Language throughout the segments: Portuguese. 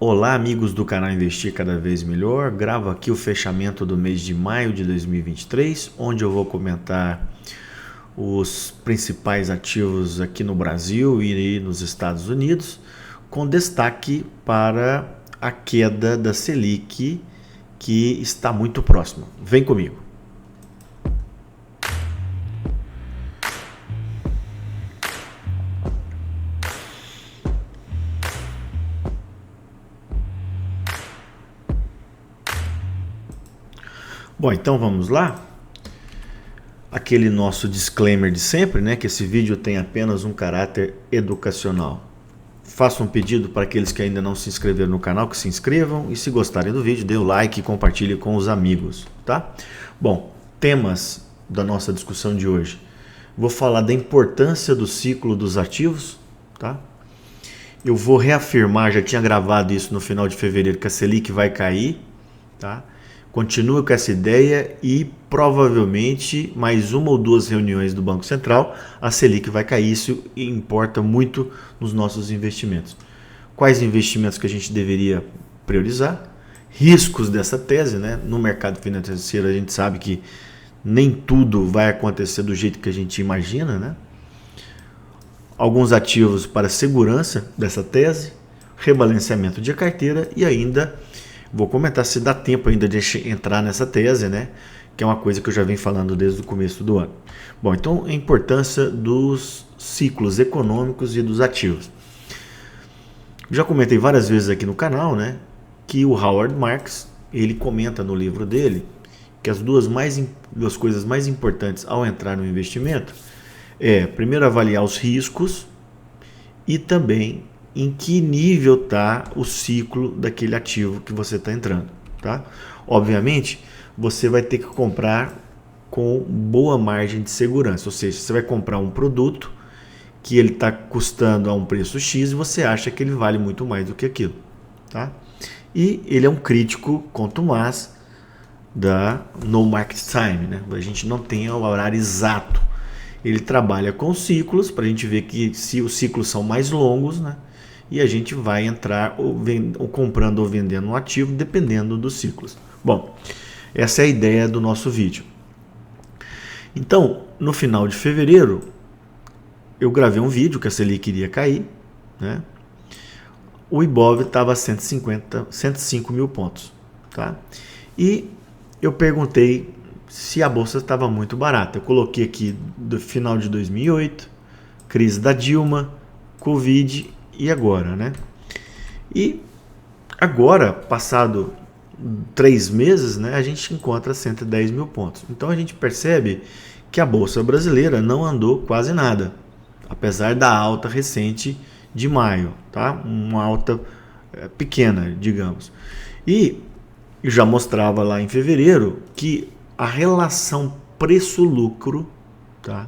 Olá, amigos do canal Investir Cada Vez Melhor. Gravo aqui o fechamento do mês de maio de 2023, onde eu vou comentar os principais ativos aqui no Brasil e nos Estados Unidos, com destaque para a queda da Selic, que está muito próxima. Vem comigo. Bom, então vamos lá. Aquele nosso disclaimer de sempre, né? Que esse vídeo tem apenas um caráter educacional. Faço um pedido para aqueles que ainda não se inscreveram no canal, que se inscrevam. E se gostarem do vídeo, dê o like e compartilhe com os amigos, tá? Bom, temas da nossa discussão de hoje. Vou falar da importância do ciclo dos ativos, tá? Eu vou reafirmar, já tinha gravado isso no final de fevereiro, que a Selic vai cair, tá? Continua com essa ideia e provavelmente mais uma ou duas reuniões do Banco Central, a Selic vai cair. Isso importa muito nos nossos investimentos. Quais investimentos que a gente deveria priorizar? Riscos dessa tese, né? No mercado financeiro a gente sabe que nem tudo vai acontecer do jeito que a gente imagina, né? Alguns ativos para segurança dessa tese, rebalanceamento de carteira e ainda vou comentar se dá tempo ainda de entrar nessa tese, né? Que é uma coisa que eu já venho falando desde o começo do ano. Bom, então a importância dos ciclos econômicos e dos ativos. Já comentei várias vezes aqui no canal, né? Que o Howard Marks, ele comenta no livro dele que as duas coisas mais importantes ao entrar no investimento é, primeiro, avaliar os riscos e também em que nível está o ciclo daquele ativo que você está entrando, tá? Obviamente, você vai ter que comprar com boa margem de segurança, ou seja, você vai comprar um produto que ele está custando a um preço X e você acha que ele vale muito mais do que aquilo, tá? E ele é um crítico contumaz da no market time, né? A gente não tem o horário exato. Ele trabalha com ciclos para a gente ver que se os ciclos são mais longos, né? E a gente vai entrar ou comprando ou vendendo um ativo dependendo dos ciclos. Bom, essa é a ideia do nosso vídeo. Então, no final de fevereiro, eu gravei um vídeo que a Selic iria cair, né? O Ibov estava a 105 mil pontos, tá? E eu perguntei se a bolsa estava muito barata. Eu coloquei aqui do final de 2008, crise da Dilma, Covid e agora, né? E agora, passado 3 meses, né, a gente encontra 110 mil pontos. Então a gente percebe que a Bolsa Brasileira não andou quase nada, apesar da alta recente de maio, tá? Uma alta pequena, digamos. E eu já mostrava lá em fevereiro que a relação preço-lucro, tá?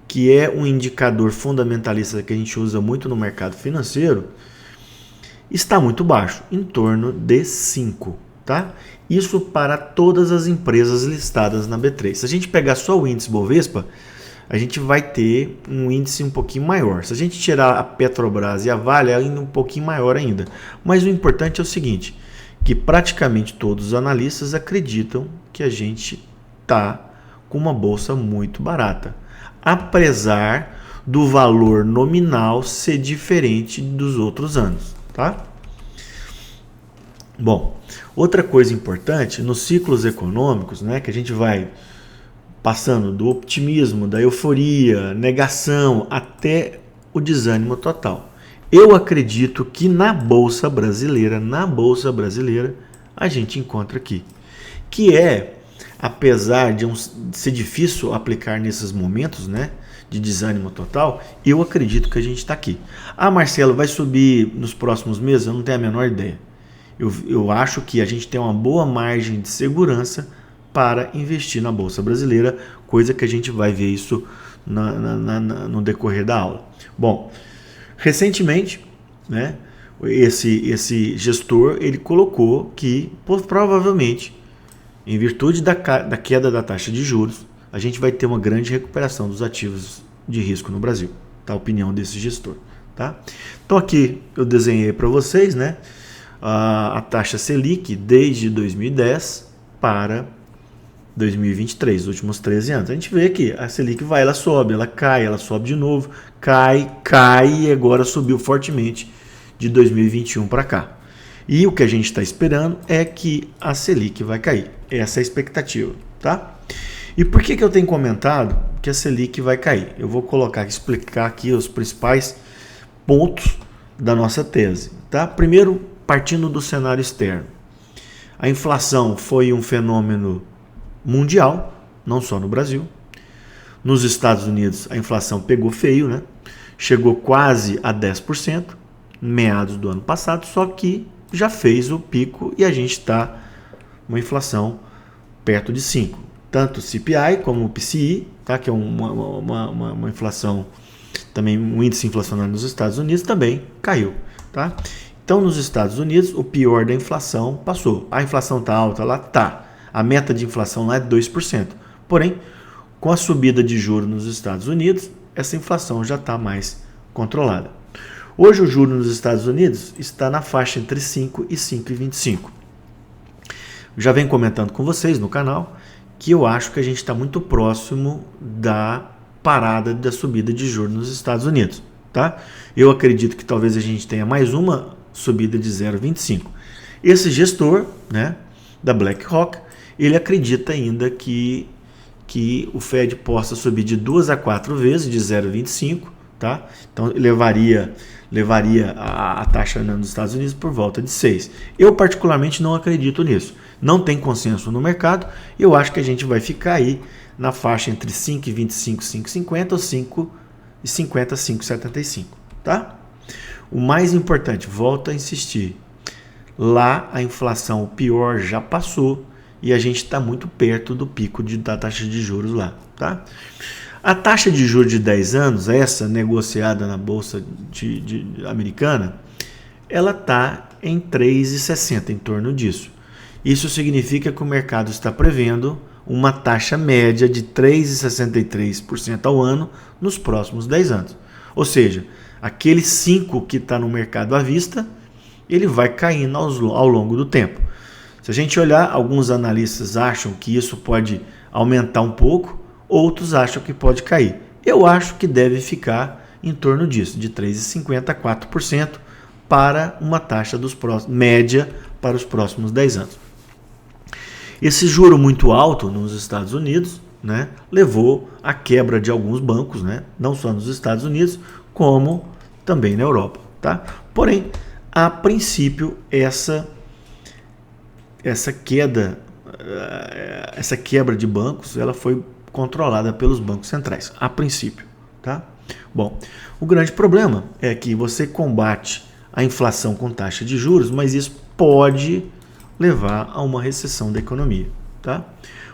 Que é um indicador fundamentalista que a gente usa muito no mercado financeiro, está muito baixo, em torno de 5, tá? Isso para todas as empresas listadas na B3. Se a gente pegar só o índice Bovespa, a gente vai ter um índice um pouquinho maior. Se a gente tirar a Petrobras e a Vale, é ainda um pouquinho maior ainda. Mas o importante é o seguinte, que praticamente todos os analistas acreditam que a gente está com uma bolsa muito barata, apesar do valor nominal ser diferente dos outros anos, tá? Bom, outra coisa importante nos ciclos econômicos, né, que a gente vai passando do otimismo, da euforia, negação até o desânimo total. Eu acredito que na bolsa brasileira, a gente encontra aqui, que é, apesar de ser difícil aplicar nesses momentos, né, de desânimo total, eu acredito que a gente está aqui. Ah, Marcelo, vai subir nos próximos meses? Eu não tenho a menor ideia. Eu acho que a gente tem uma boa margem de segurança para investir na Bolsa Brasileira, coisa que a gente vai ver isso no decorrer da aula. Bom, recentemente, né, esse gestor ele colocou que provavelmente, em virtude da queda da taxa de juros, a gente vai ter uma grande recuperação dos ativos de risco no Brasil, tá? A opinião desse gestor, tá? Então aqui eu desenhei para vocês, né, a taxa Selic desde 2010 para 2023, os últimos 13 anos. A gente vê que a Selic vai, ela sobe, ela cai, ela sobe de novo, cai e agora subiu fortemente de 2021 para cá. E o que a gente está esperando é que a Selic vai cair. Essa é a expectativa, tá? E por que eu tenho comentado que a Selic vai cair? Eu vou explicar aqui os principais pontos da nossa tese, tá? Primeiro, partindo do cenário externo. A inflação foi um fenômeno mundial, não só no Brasil. Nos Estados Unidos, a inflação pegou feio, né? Chegou quase a 10%, meados do ano passado, só que já fez o pico e a gente está uma inflação perto de 5%. Tanto o CPI como o PCI, tá? Que é uma inflação, também um índice inflacionário nos Estados Unidos, também caiu. Tá? Então, nos Estados Unidos, o pior da inflação passou. A inflação está alta lá? Tá. A meta de inflação lá é 2%. Porém, com a subida de juros nos Estados Unidos, essa inflação já está mais controlada. Hoje, o juro nos Estados Unidos está na faixa entre 5 e 5,25. Já venho comentando com vocês no canal que eu acho que a gente está muito próximo da parada da subida de juros nos Estados Unidos. Tá? Eu acredito que talvez a gente tenha mais uma subida de 0,25. Esse gestor, né, da BlackRock, ele acredita ainda que o Fed possa subir de 2 a 4 vezes de 0,25, tá? Então levaria a taxa nos Estados Unidos por volta de 6. Eu particularmente não acredito nisso. Não tem consenso no mercado. Eu acho que a gente vai ficar aí na faixa entre 5,25 e 5,50 ou 5,50 a 5,75, tá? O mais importante, volto a insistir, lá a inflação, o pior já passou e a gente está muito perto do pico da taxa de juros lá, tá? A taxa de juros de 10 anos, essa negociada na bolsa americana, ela está em 3,60, em torno disso. Isso significa que o mercado está prevendo uma taxa média de 3,63% ao ano nos próximos 10 anos. Ou seja, aquele 5 que está no mercado à vista, ele vai caindo ao longo do tempo. Se a gente olhar, alguns analistas acham que isso pode aumentar um pouco, outros acham que pode cair. Eu acho que deve ficar em torno disso, de 3,50% a 4% para uma taxa média para os próximos 10 anos. Esse juro muito alto nos Estados Unidos, né, levou à quebra de alguns bancos, né, não só nos Estados Unidos, como também na Europa. Tá? Porém, a princípio, essa quebra de bancos ela foi controlada pelos bancos centrais, a princípio. Tá? Bom, o grande problema é que você combate a inflação com taxa de juros, mas isso pode levar a uma recessão da economia. Tá?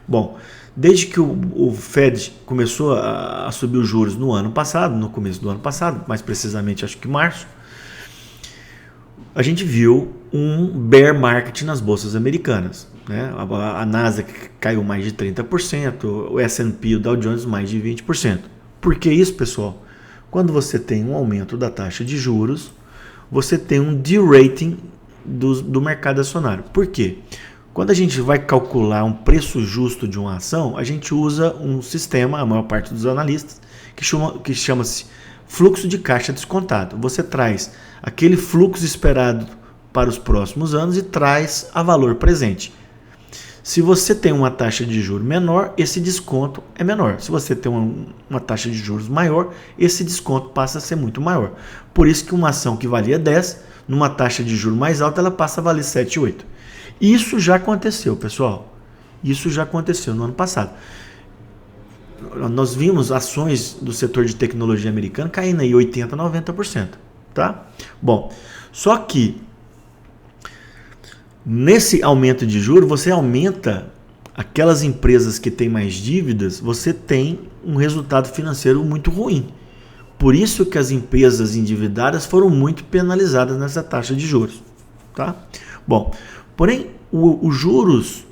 Bom, desde que o Fed começou a subir os juros no ano passado, no começo do ano passado, mais precisamente acho que março, a gente viu um bear market nas bolsas americanas. Né? A Nasdaq caiu mais de 30%, o S&P e o Dow Jones mais de 20%. Por que isso, pessoal? Quando você tem um aumento da taxa de juros, você tem um de-rating do mercado acionário. Por quê? Quando a gente vai calcular um preço justo de uma ação, a gente usa um sistema, a maior parte dos analistas, que chama-se fluxo de caixa descontado. Você traz aquele fluxo esperado para os próximos anos e traz a valor presente. Se você tem uma taxa de juros menor, esse desconto é menor. Se você tem uma taxa de juros maior, esse desconto passa a ser muito maior. Por isso que uma ação que valia 10, numa taxa de juros mais alta, ela passa a valer 7, 8. Isso já aconteceu, pessoal. Isso já aconteceu no ano passado. Nós vimos ações do setor de tecnologia americano caindo aí 80%, 90%. Tá? Bom, só que nesse aumento de juros, você aumenta aquelas empresas que têm mais dívidas, você tem um resultado financeiro muito ruim. Por isso que as empresas endividadas foram muito penalizadas nessa taxa de juros. Tá? Bom, porém, os juros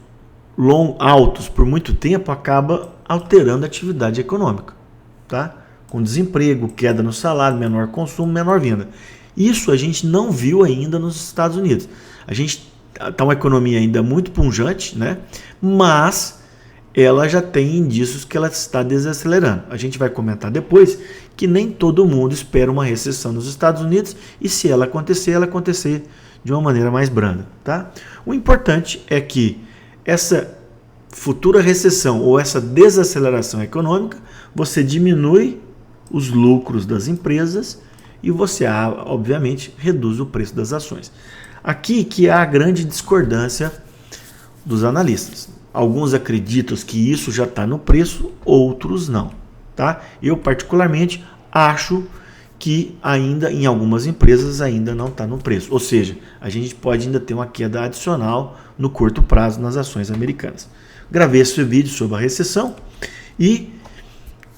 altos por muito tempo acaba alterando a atividade econômica. Tá? Com desemprego, queda no salário, menor consumo, menor venda. Isso a gente não viu ainda nos Estados Unidos. A gente está uma economia ainda muito pujante, né? Mas ela já tem indícios que ela está desacelerando. A gente vai comentar depois que nem todo mundo espera uma recessão nos Estados Unidos e se ela acontecer de uma maneira mais branda, tá? O importante é que essa futura recessão ou essa desaceleração econômica, você diminui os lucros das empresas e você, obviamente, reduz o preço das ações. Aqui que há a grande discordância dos analistas. Alguns acreditam que isso já está no preço, outros não. Tá? Eu, particularmente, acho que ainda em algumas empresas ainda não está no preço. Ou seja, a gente pode ainda ter uma queda adicional no curto prazo nas ações americanas. Gravei esse vídeo sobre a recessão e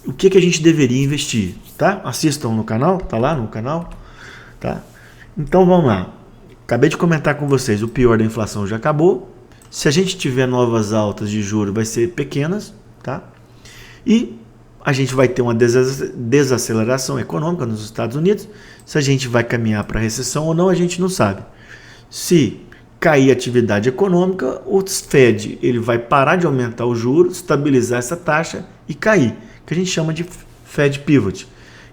o que a gente deveria investir. Tá? Assistam no canal, tá lá no canal. Tá? Então vamos lá. Acabei de comentar com vocês, o pior da inflação já acabou. Se a gente tiver novas altas de juros, vai ser pequenas, tá? E a gente vai ter uma desaceleração econômica nos Estados Unidos. Se a gente vai caminhar para recessão ou não, a gente não sabe. Se cair a atividade econômica, o Fed ele vai parar de aumentar os juros, estabilizar essa taxa e cair, que a gente chama de Fed Pivot,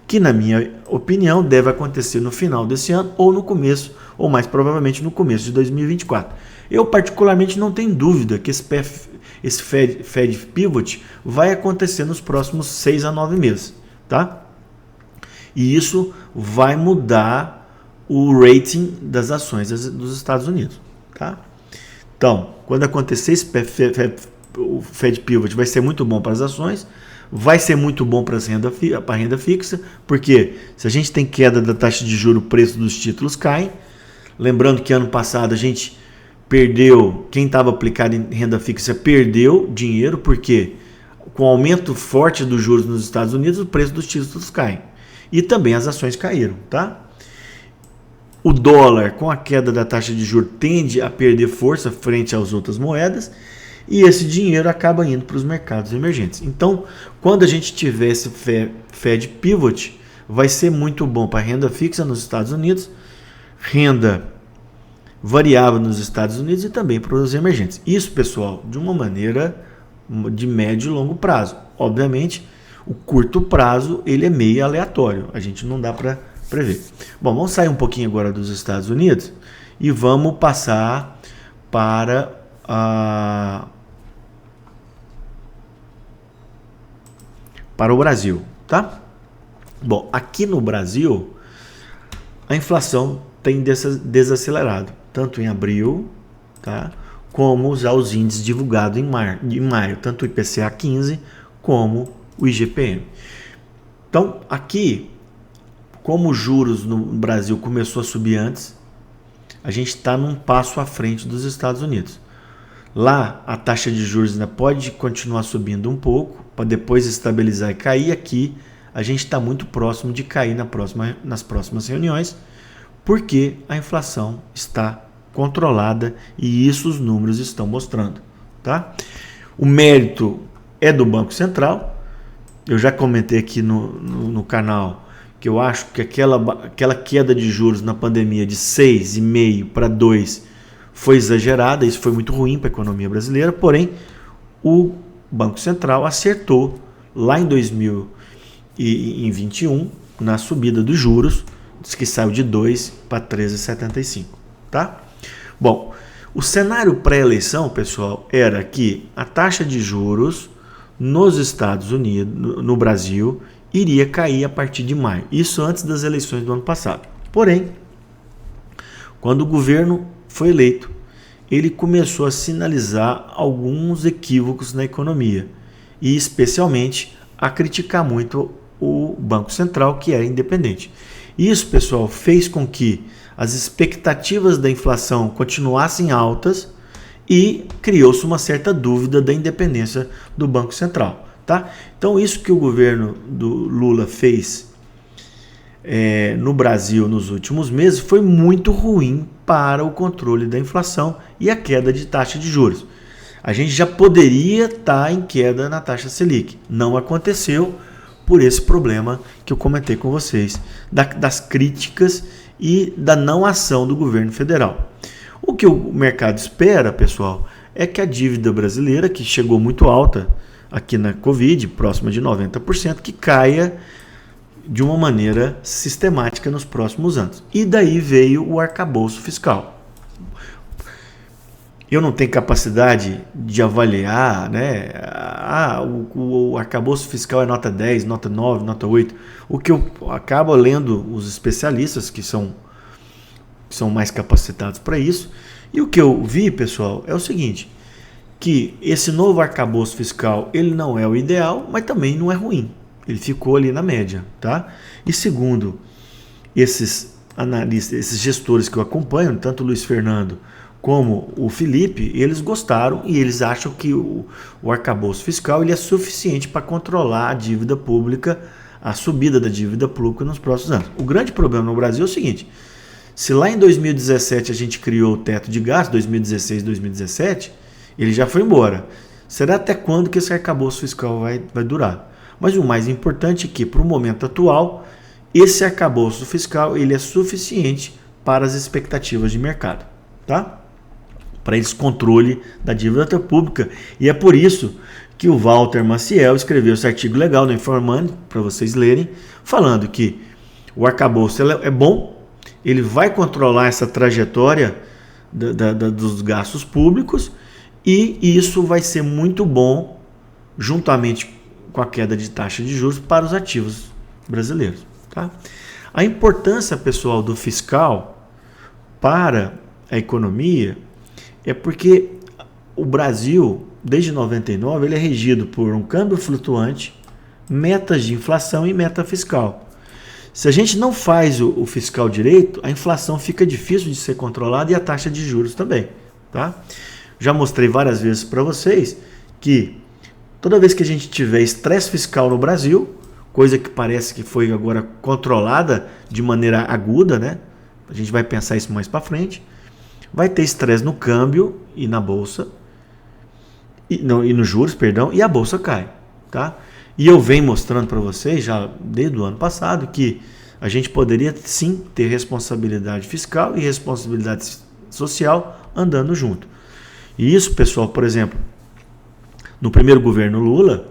que na minha opinião deve acontecer no final desse ano ou no começo, ou mais provavelmente no começo de 2024. Eu particularmente não tenho dúvida que esse Fed Pivot vai acontecer nos próximos 6 a 9 meses, tá? E isso vai mudar o rating das ações dos Estados Unidos, tá? Então, quando acontecer esse o Fed Pivot, vai ser muito bom para as ações, vai ser muito bom para a renda fixa, porque se a gente tem queda da taxa de juros, o preço dos títulos cai. Lembrando que ano passado a gente perdeu, quem estava aplicado em renda fixa perdeu dinheiro, porque com o aumento forte dos juros nos Estados Unidos, o preço dos títulos cai. E também as ações caíram, tá? O dólar, com a queda da taxa de juros, tende a perder força frente às outras moedas, e esse dinheiro acaba indo para os mercados emergentes. Então, quando a gente tiver esse Fed Pivot, vai ser muito bom para a renda fixa nos Estados Unidos, renda variável nos Estados Unidos e também para os emergentes. Isso, pessoal, de uma maneira de médio e longo prazo. Obviamente, o curto prazo ele é meio aleatório, a gente não dá para prever. Bom, vamos sair um pouquinho agora dos Estados Unidos e vamos passar para o Brasil, tá? Bom, aqui no Brasil a inflação tem desacelerado, tanto em abril, tá? Como já os índices divulgados em maio, tanto o IPCA 15 como o IGPM. Então, aqui, como os juros no Brasil começou a subir antes, a gente está num passo à frente dos Estados Unidos. Lá, a taxa de juros ainda pode continuar subindo um pouco, para depois estabilizar e cair. Aqui, a gente está muito próximo de cair nas próximas reuniões, porque a inflação está controlada e isso os números estão mostrando, tá? O mérito é do Banco Central. Eu já comentei aqui no canal que eu acho que aquela queda de juros na pandemia de 6,5 para 2 foi exagerada, isso foi muito ruim para a economia brasileira, porém o Banco Central acertou lá em 2021 na subida dos juros, que saiu de 2 para 13,75, tá? Bom, o cenário pré-eleição, pessoal, era que a taxa de juros nos Estados Unidos, no Brasil, iria cair a partir de maio. Isso antes das eleições do ano passado. Porém, quando o governo foi eleito, ele começou a sinalizar alguns equívocos na economia e, especialmente, a criticar muito o Banco Central, que era independente. Isso, pessoal, fez com que as expectativas da inflação continuassem altas e criou-se uma certa dúvida da independência do Banco Central, tá? Então, isso que o governo do Lula fez no Brasil nos últimos meses foi muito ruim para o controle da inflação e a queda de taxa de juros. A gente já poderia estar em queda na taxa Selic. Não aconteceu por esse problema que eu comentei com vocês, das críticas e da não ação do governo federal. O que o mercado espera, pessoal, é que a dívida brasileira, que chegou muito alta aqui na Covid, próxima de 90%, que caia de uma maneira sistemática nos próximos anos. E daí veio o arcabouço fiscal. Eu não tenho capacidade de avaliar, né? O arcabouço fiscal é nota 10, nota 9, nota 8. O que eu acabo lendo os especialistas que são mais capacitados para isso. E o que eu vi, pessoal, é o seguinte, que esse novo arcabouço fiscal, ele não é o ideal, mas também não é ruim. Ele ficou ali na média, tá? E segundo esses analistas, esses gestores que eu acompanho, tanto o Luiz Fernando como o Felipe, eles gostaram e eles acham que o arcabouço fiscal ele é suficiente para controlar a dívida pública, a subida da dívida pública nos próximos anos. O grande problema no Brasil é o seguinte, se lá em 2017 a gente criou o teto de gastos, 2016, 2017, ele já foi embora. Será até quando que esse arcabouço fiscal vai durar? Mas o mais importante é que, para o momento atual, esse arcabouço fiscal ele é suficiente para as expectativas de mercado, tá? Para esse controle da dívida pública. E é por isso que o Walter Maciel escreveu esse artigo legal no Informante, para vocês lerem, falando que o arcabouço é bom, ele vai controlar essa trajetória dos gastos públicos e isso vai ser muito bom juntamente com a queda de taxa de juros para os ativos brasileiros. Tá? A importância, pessoal, do fiscal para a economia é porque o Brasil, desde 99, ele é regido por um câmbio flutuante, metas de inflação e meta fiscal. Se a gente não faz o fiscal direito, a inflação fica difícil de ser controlada e a taxa de juros também. Tá? Já mostrei várias vezes para vocês que toda vez que a gente tiver estresse fiscal no Brasil, coisa que parece que foi agora controlada de maneira aguda, né? A gente vai pensar isso mais para frente. Vai ter estresse no câmbio e na bolsa, e nos juros, perdão, e a bolsa cai. Tá? E eu venho mostrando para vocês, já desde o ano passado, que a gente poderia sim ter responsabilidade fiscal e responsabilidade social andando junto. E isso, pessoal, por exemplo, no primeiro governo Lula,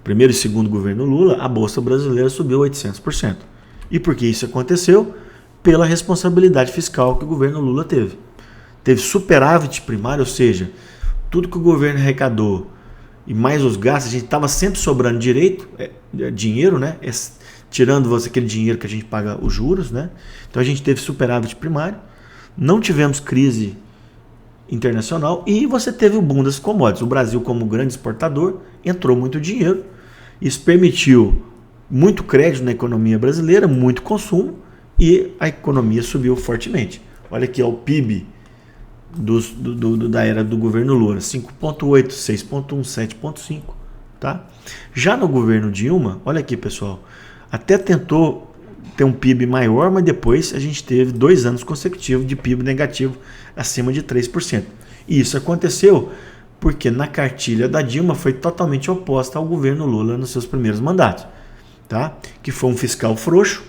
primeiro e segundo governo Lula, a Bolsa Brasileira subiu 800%. E por que isso aconteceu? Pela responsabilidade fiscal que o governo Lula teve. Teve superávit primário, ou seja, tudo que o governo arrecadou e mais os gastos, a gente estava sempre sobrando dinheiro, né? Tirando você aquele dinheiro que a gente paga os juros, né? Então a gente teve superávit primário, não tivemos crise internacional e você teve o boom das commodities. O Brasil, como grande exportador, entrou muito dinheiro. Isso permitiu muito crédito na economia brasileira, muito consumo e a economia subiu fortemente. Olha aqui, ó, o PIB da era do governo Lula, 5,8, 6,1, 7,5. Tá? Já no governo Dilma, olha aqui, pessoal, até tentou ter um PIB maior, mas depois a gente teve 2 anos consecutivos de PIB negativo acima de 3%. E isso aconteceu porque na cartilha da Dilma foi totalmente oposta ao governo Lula nos seus primeiros mandatos, tá? Que foi um fiscal frouxo.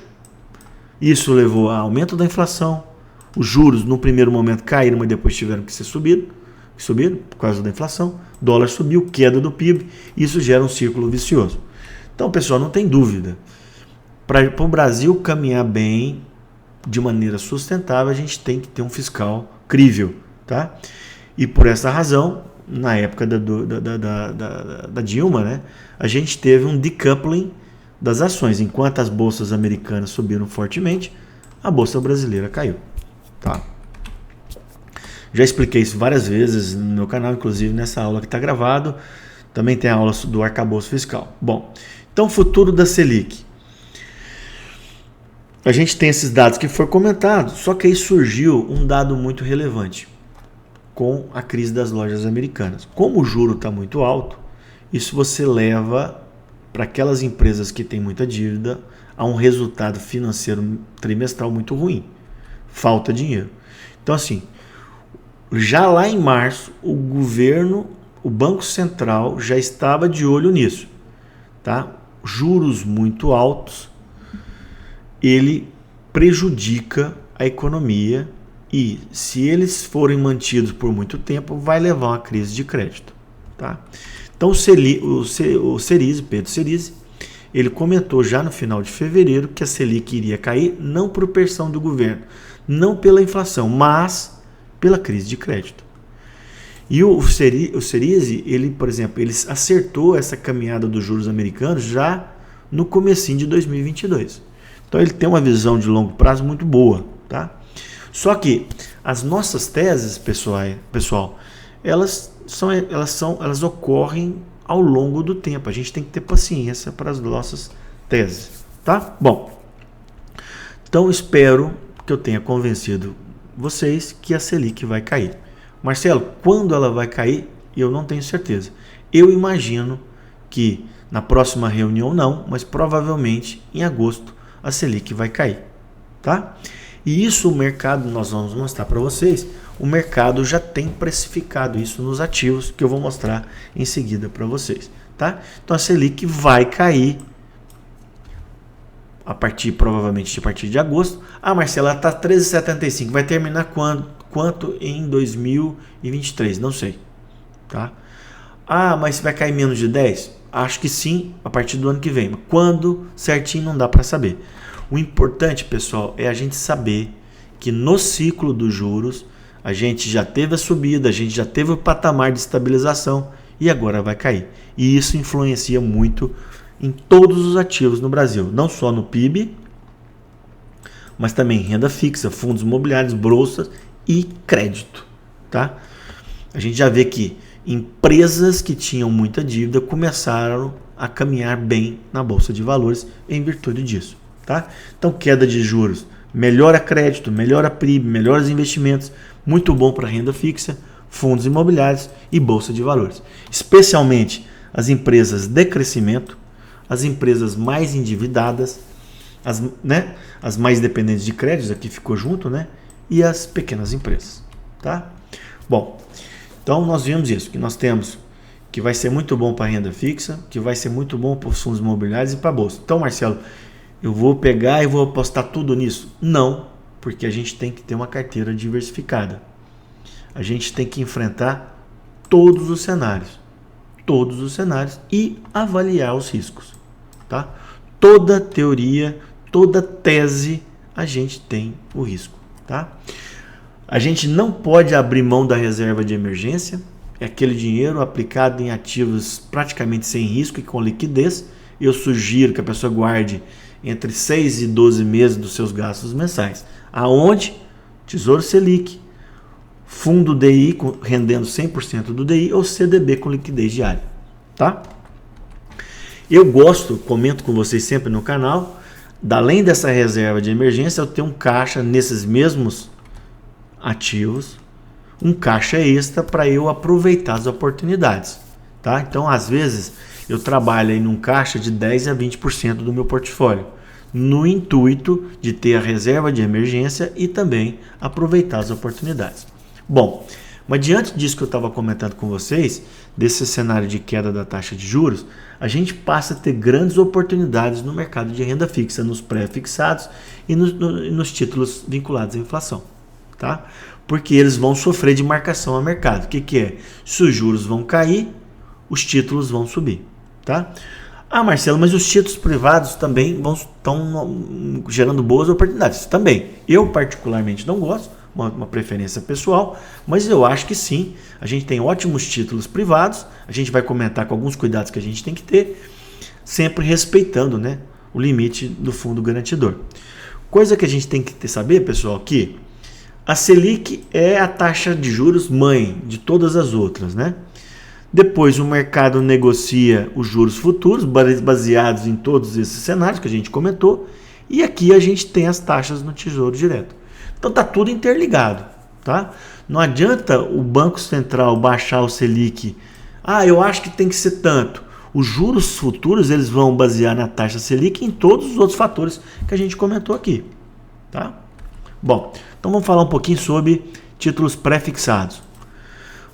Isso levou a aumento da inflação. Os juros no primeiro momento caíram, mas depois tiveram que ser subiram por causa da inflação. O dólar subiu, queda do PIB. Isso gera um círculo vicioso. Então, pessoal, não tem dúvida. Para o Brasil caminhar bem, de maneira sustentável, a gente tem que ter um fiscal crível. Tá? E por essa razão, na época da Dilma, né, a gente teve um decoupling das ações. Enquanto as bolsas americanas subiram fortemente, a bolsa brasileira caiu. Tá? Já expliquei isso várias vezes no meu canal, inclusive nessa aula que está gravado. Também tem a aula do arcabouço fiscal. Bom, então futuro da Selic. A gente tem esses dados que foram comentados, só que aí surgiu um dado muito relevante com a crise das lojas americanas. Como o juro está muito alto, isso você leva para aquelas empresas que têm muita dívida a um resultado financeiro trimestral muito ruim. Falta dinheiro. Então, assim, já lá em março, o governo, o Banco Central já estava de olho nisso. Tá? Juros muito altos, ele prejudica a economia e, se eles forem mantidos por muito tempo, vai levar a uma crise de crédito. Tá? Então o Cerise, Pedro Cerise, ele comentou já no final de fevereiro que a Selic iria cair não por pressão do governo, não pela inflação, mas pela crise de crédito. E o Cerise, ele, por exemplo, ele acertou essa caminhada dos juros americanos já no comecinho de 2022. Então ele tem uma visão de longo prazo muito boa, tá? Só que as nossas teses, pessoal, elas ocorrem ao longo do tempo. A gente tem que ter paciência para as nossas teses, tá? Bom, então espero que eu tenha convencido vocês que a Selic vai cair. Marcelo, quando ela vai cair? Eu não tenho certeza. Eu imagino que na próxima reunião não, mas provavelmente em agosto a Selic vai cair, tá? E isso o mercado, nós vamos mostrar para vocês, o mercado já tem precificado isso nos ativos que eu vou mostrar em seguida para vocês, tá? Então a Selic vai cair provavelmente a partir de agosto. Ah, Marcelo, ela está 13,75, vai terminar quanto em 2023? Não sei, tá? Ah, mas vai cair menos de 10? Acho que sim, a partir do ano que vem. Mas quando certinho não dá para saber. O importante, pessoal, é a gente saber que no ciclo dos juros a gente já teve a subida, a gente já teve o patamar de estabilização e agora vai cair. E isso influencia muito em todos os ativos no Brasil, não só no PIB, mas também renda fixa, fundos imobiliários, bolsas e crédito, tá? A gente já vê que empresas que tinham muita dívida começaram a caminhar bem na bolsa de valores em virtude disso, tá? Então, queda de juros melhora crédito, melhora PIB, melhora os investimentos, muito bom para renda fixa, fundos imobiliários e bolsa de valores, especialmente as empresas de crescimento, as empresas mais endividadas, as mais dependentes de créditos, aqui ficou junto, né? E as pequenas empresas, tá? Bom, então nós vimos isso, que nós temos que vai ser muito bom para a renda fixa, que vai ser muito bom para os fundos imobiliários e para a bolsa. Então, Marcelo, eu vou pegar e vou apostar tudo nisso? Não, porque a gente tem que ter uma carteira diversificada. A gente tem que enfrentar todos os cenários e avaliar os riscos, tá? Toda teoria, toda tese, a gente tem o risco, tá? A gente não pode abrir mão da reserva de emergência, é aquele dinheiro aplicado em ativos praticamente sem risco e com liquidez. Eu sugiro que a pessoa guarde entre 6 e 12 meses dos seus gastos mensais. Aonde? Tesouro Selic, fundo DI rendendo 100% do DI ou CDB com liquidez diária, tá? Eu comento com vocês sempre no canal, além dessa reserva de emergência, eu tenho um caixa nesses mesmos ativos, um caixa extra para eu aproveitar as oportunidades, tá? Então, às vezes, eu trabalho aí num caixa de 10 a 20% do meu portfólio, no intuito de ter a reserva de emergência e também aproveitar as oportunidades. Bom, mas diante disso que eu estava comentando com vocês, desse cenário de queda da taxa de juros, a gente passa a ter grandes oportunidades no mercado de renda fixa, nos pré-fixados e nos títulos vinculados à inflação, tá? Porque eles vão sofrer de marcação a mercado. O que é? Se os juros vão cair, os títulos vão subir, tá? Ah, Marcelo, mas os títulos privados também estão gerando boas oportunidades. Também. Eu particularmente não gosto, uma preferência pessoal, mas eu acho que sim, a gente tem ótimos títulos privados, a gente vai comentar com alguns cuidados que a gente tem que ter, sempre respeitando, né, o limite do fundo garantidor. Coisa que a gente tem que saber, pessoal, que a Selic é a taxa de juros mãe de todas as outras, né? Depois o mercado negocia os juros futuros, baseados em todos esses cenários que a gente comentou, e aqui a gente tem as taxas no Tesouro Direto. Então tá tudo interligado, tá? Não adianta o Banco Central baixar o Selic. Ah, eu acho que tem que ser tanto. Os juros futuros eles vão basear na taxa Selic e em todos os outros fatores que a gente comentou aqui, tá? Bom, então vamos falar um pouquinho sobre títulos pré-fixados.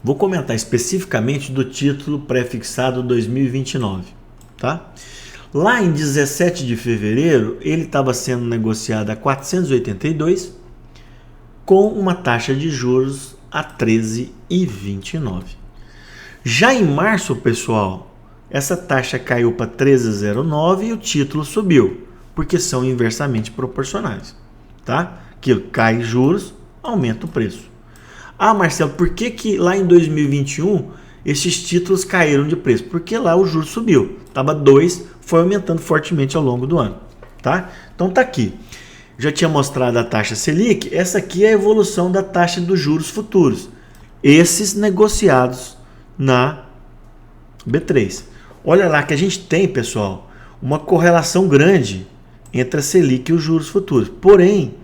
Vou comentar especificamente do título pré-fixado 2029, tá? Lá em 17 de fevereiro, ele estava sendo negociado a 482 com uma taxa de juros a 13,29. Já em março, pessoal, essa taxa caiu para 13,09 e o título subiu, porque são inversamente proporcionais, tá? Que cai juros, aumenta o preço. Ah, Marcelo, por que lá em 2021 esses títulos caíram de preço? Porque lá o juro subiu, estava 2, foi aumentando fortemente ao longo do ano, tá? Então tá aqui. Já tinha mostrado a taxa Selic, essa aqui é a evolução da taxa dos juros futuros, esses negociados na B3. Olha lá que a gente tem, pessoal, uma correlação grande entre a Selic e os juros futuros. Porém,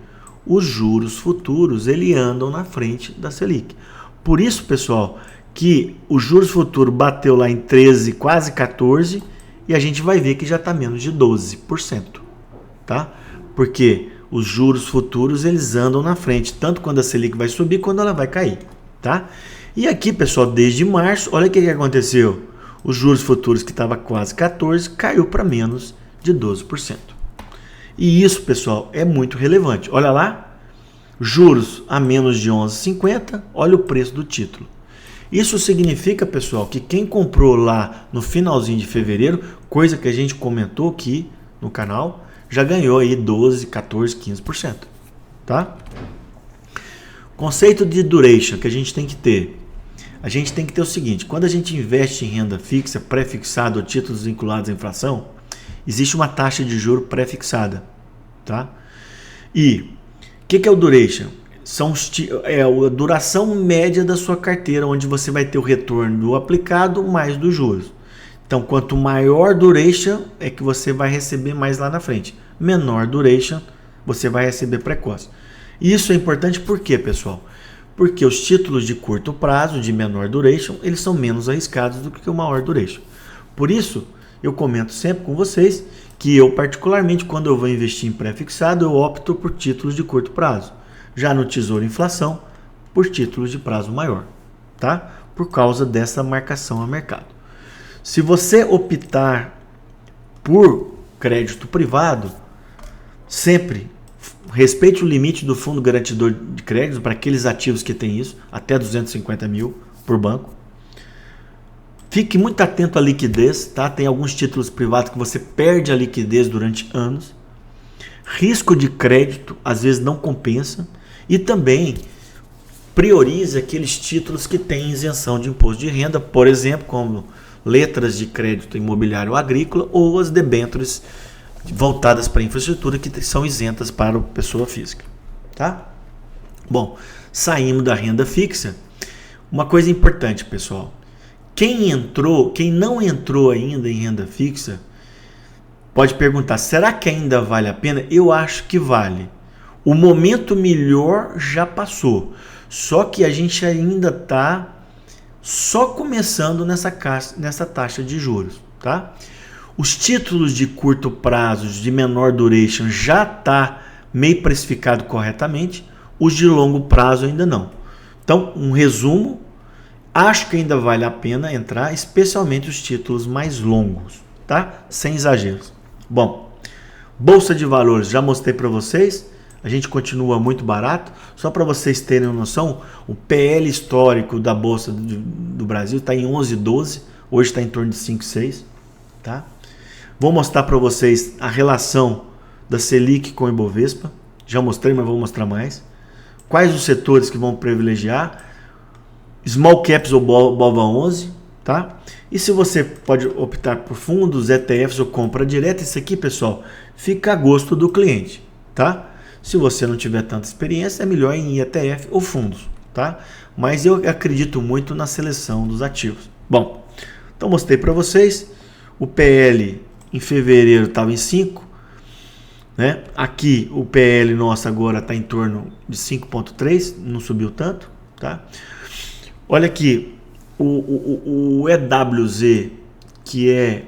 os juros futuros ele andam na frente da Selic. Por isso, pessoal, que os juros futuros bateu lá em 13, quase 14, e a gente vai ver que já está menos de 12%, tá? Porque os juros futuros eles andam na frente, tanto quando a Selic vai subir, quando ela vai cair, tá? E aqui, pessoal, desde março, olha o que aconteceu. Os juros futuros que estava quase 14 caiu para menos de 12%. E isso, pessoal, é muito relevante. Olha lá, juros a menos de 11,50, olha o preço do título. Isso significa, pessoal, que quem comprou lá no finalzinho de fevereiro, coisa que a gente comentou aqui no canal, já ganhou aí 12, 14, 15%, tá? Conceito de duration que a gente tem que ter. A gente tem que ter o seguinte, quando a gente investe em renda fixa, pré-fixada ou títulos vinculados à inflação, existe uma taxa de juro pré-fixada, tá? E o que é o duration? É a duração média da sua carteira, onde você vai ter o retorno do aplicado mais dos juros. Então, quanto maior duration, é que você vai receber mais lá na frente. Menor duration, você vai receber precoce. Isso é importante por quê, pessoal? Porque os títulos de curto prazo, de menor duration, eles são menos arriscados do que o maior duration. Por isso, eu comento sempre com vocês que eu, particularmente, quando eu vou investir em pré-fixado, eu opto por títulos de curto prazo. Já no Tesouro Inflação, por títulos de prazo maior, tá? Por causa dessa marcação a mercado. Se você optar por crédito privado, sempre respeite o limite do fundo garantidor de crédito para aqueles ativos que têm isso, até 250 mil por banco. Fique muito atento à liquidez, tá? Tem alguns títulos privados que você perde a liquidez durante anos. Risco de crédito, às vezes, não compensa. E também priorize aqueles títulos que têm isenção de imposto de renda, por exemplo, como letras de crédito imobiliário agrícola ou as debêntures voltadas para a infraestrutura que são isentas para a pessoa física, tá? Bom, saímos da renda fixa. Uma coisa importante, pessoal. Quem não entrou ainda em renda fixa, pode perguntar, será que ainda vale a pena? Eu acho que vale. O momento melhor já passou. Só que a gente ainda está só começando nessa taxa de juros, tá? Os títulos de curto prazo, de menor duration, já está meio precificado corretamente. Os de longo prazo ainda não. Então, um resumo, acho que ainda vale a pena entrar, especialmente os títulos mais longos, tá? Sem exageros. Bom, Bolsa de Valores, já mostrei para vocês. A gente continua muito barato. Só para vocês terem uma noção, o PL histórico da Bolsa do Brasil está em 11,12. Hoje está em torno de 5,6. Tá? Vou mostrar para vocês a relação da Selic com o Ibovespa. Já mostrei, mas vou mostrar mais. Quais os setores que vão privilegiar. Small Caps ou BOVA11. Tá? E se você pode optar por fundos, ETFs ou compra direta, isso aqui, pessoal, fica a gosto do cliente. Tá? Se você não tiver tanta experiência, é melhor em ETF ou fundos, tá? Mas eu acredito muito na seleção dos ativos. Bom, então mostrei para vocês. O PL em fevereiro estava em 5, né? Aqui o PL nosso agora está em torno de 5,3, não subiu tanto, tá? Olha aqui, o EWZ, que é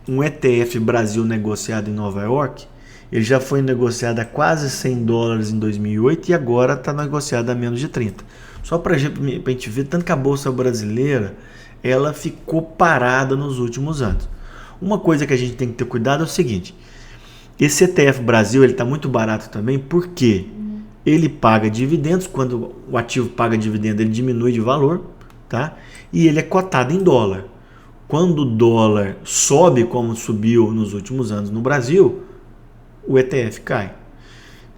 um ETF Brasil negociado em Nova York, ele já foi negociado a quase $100 em 2008 e agora está negociado a menos de 30. Só para a gente ver, tanto que a Bolsa brasileira ela ficou parada nos últimos anos. Uma coisa que a gente tem que ter cuidado é o seguinte, esse ETF Brasil está muito barato também, por quê? ele paga dividendos. Quando o ativo paga dividendo, ele diminui de valor, tá? E ele é cotado em dólar. Quando o dólar sobe, como subiu nos últimos anos no Brasil, o ETF cai.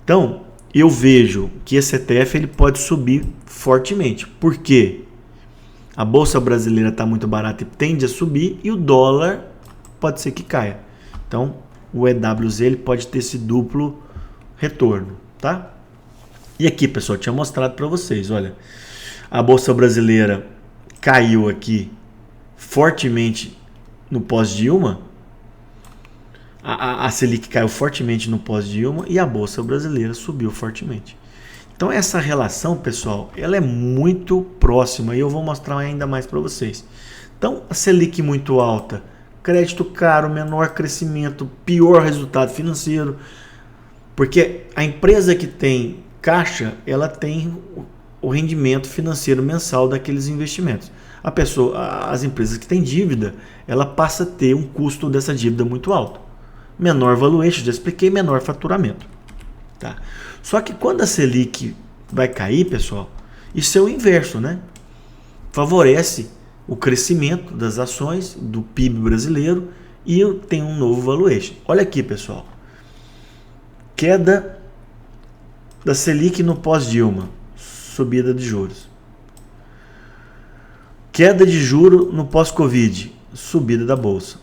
Então, eu vejo que esse ETF ele pode subir fortemente. Por quê? A Bolsa Brasileira está muito barata e tende a subir, e o dólar pode ser que caia. Então, o EWZ ele pode ter esse duplo retorno, tá? E aqui, pessoal, eu tinha mostrado para vocês, olha, a Bolsa Brasileira caiu aqui fortemente no pós-Dilma, a Selic caiu fortemente no pós-Dilma e a Bolsa Brasileira subiu fortemente. Então essa relação, pessoal, ela é muito próxima e eu vou mostrar ainda mais para vocês. Então a Selic muito alta, crédito caro, menor crescimento, pior resultado financeiro, porque a empresa que tem caixa, ela tem o rendimento financeiro mensal daqueles investimentos. As empresas que têm dívida, ela passa a ter um custo dessa dívida muito alto. Menor valuation, já expliquei, menor faturamento. Tá? Só que quando a Selic vai cair, pessoal, isso é o inverso, né? Favorece o crescimento das ações, do PIB brasileiro, e tem um novo valuation. Olha aqui, pessoal. Queda da Selic no pós-Dilma, subida de juros. Queda de juro no pós-Covid, subida da Bolsa.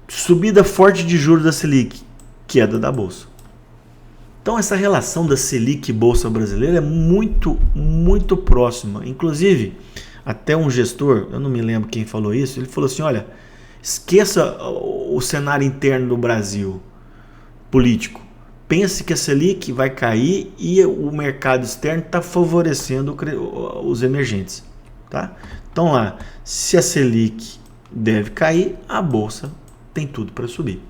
Subida forte de juros da Selic, queda da Bolsa. Então essa relação da Selic e Bolsa Brasileira é muito, muito próxima. Inclusive, até um gestor, eu não me lembro quem falou isso, ele falou assim, olha, esqueça o cenário interno do Brasil, político. Pense que a Selic vai cair e o mercado externo está favorecendo os emergentes. Tá? Então lá, se a Selic deve cair, a Bolsa tem tudo para subir.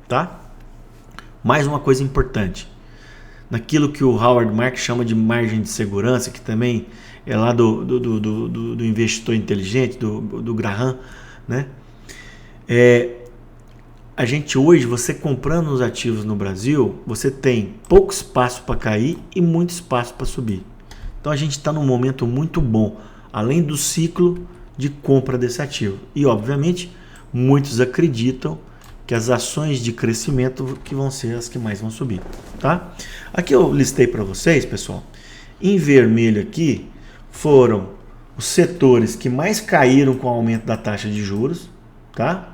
Tá? Mais uma coisa importante. Naquilo que o Howard Marks chama de margem de segurança, que também é lá do investidor inteligente, do Graham, né? A gente hoje, você comprando os ativos no Brasil, você tem pouco espaço para cair e muito espaço para subir. Então a gente está num momento muito bom, além do ciclo de compra desse ativo. E obviamente, muitos acreditam que as ações de crescimento que vão ser as que mais vão subir, tá? Aqui eu listei para vocês, pessoal, em vermelho aqui foram os setores que mais caíram com o aumento da taxa de juros, tá?